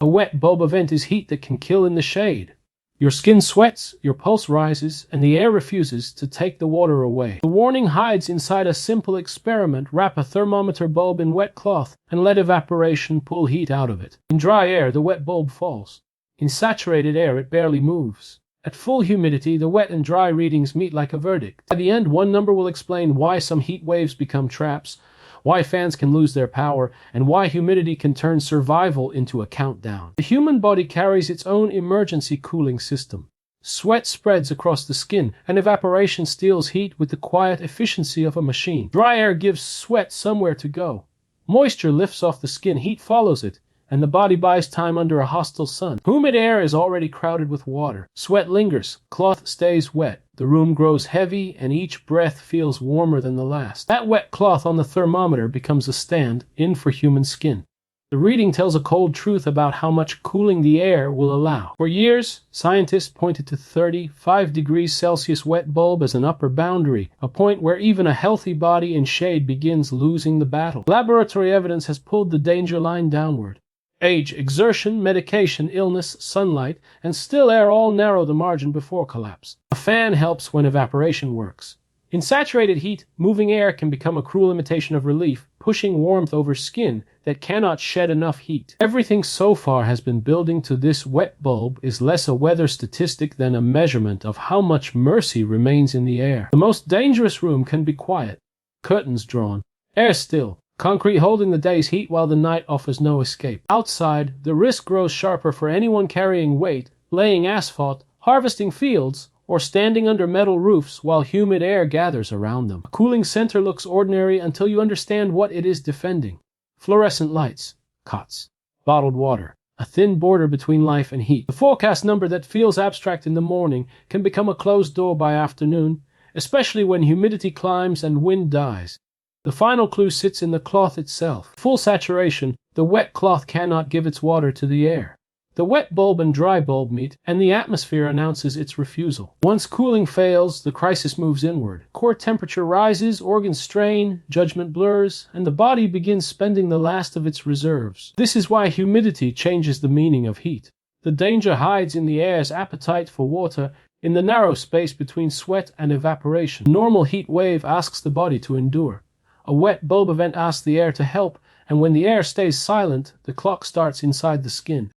A wet bulb event is heat that can kill in the shade. Your skin sweats, your pulse rises, and the air refuses to take the water away. The warning hides inside a simple experiment. Wrap a thermometer bulb in wet cloth and let evaporation pull heat out of it. In dry air, the wet bulb falls. In saturated air, it barely moves. At full humidity, the wet and dry readings meet like a verdict. By the end, one number will explain why some heat waves become traps, why fans can lose their power, and why humidity can turn survival into a countdown. The human body carries its own emergency cooling system. Sweat spreads across the skin, and evaporation steals heat with the quiet efficiency of a machine. Dry air gives sweat somewhere to go. Moisture lifts off the skin, heat follows it, and the body buys time under a hostile sun. Humid air is already crowded with water. Sweat lingers, cloth stays wet. The room grows heavy, and each breath feels warmer than the last. That wet cloth on the thermometer becomes a stand-in for human skin. The reading tells a cold truth about how much cooling the air will allow. For years, scientists pointed to 35 degrees Celsius wet bulb as an upper boundary, a point where even a healthy body in shade begins losing the battle. Laboratory evidence has pulled the danger line downward. Age, exertion, medication, illness, sunlight, and still air all narrow the margin before collapse. A fan helps when evaporation works. In saturated heat, moving air can become a cruel imitation of relief, pushing warmth over skin that cannot shed enough heat. Everything so far has been building to this wet bulb is less a weather statistic than a measurement of how much mercy remains in the air. The most dangerous room can be quiet. Curtains drawn, air still. Concrete holding the day's heat while the night offers no escape. Outside, the risk grows sharper for anyone carrying weight, laying asphalt, harvesting fields, or standing under metal roofs while humid air gathers around them. A cooling center looks ordinary until you understand what it is defending. Fluorescent lights, cots, bottled water, a thin border between life and heat. The forecast number that feels abstract in the morning can become a closed door by afternoon, especially when humidity climbs and wind dies. The final clue sits in the cloth itself. Full saturation, the wet cloth cannot give its water to the air. The wet bulb and dry bulb meet, and the atmosphere announces its refusal. Once cooling fails, the crisis moves inward. Core temperature rises, organs strain, judgment blurs, and the body begins spending the last of its reserves. This is why humidity changes the meaning of heat. The danger hides in the air's appetite for water, in the narrow space between sweat and evaporation. A normal heat wave asks the body to endure. A wet bulb event asks the air to help, and when the air stays silent, the clock starts inside the skin.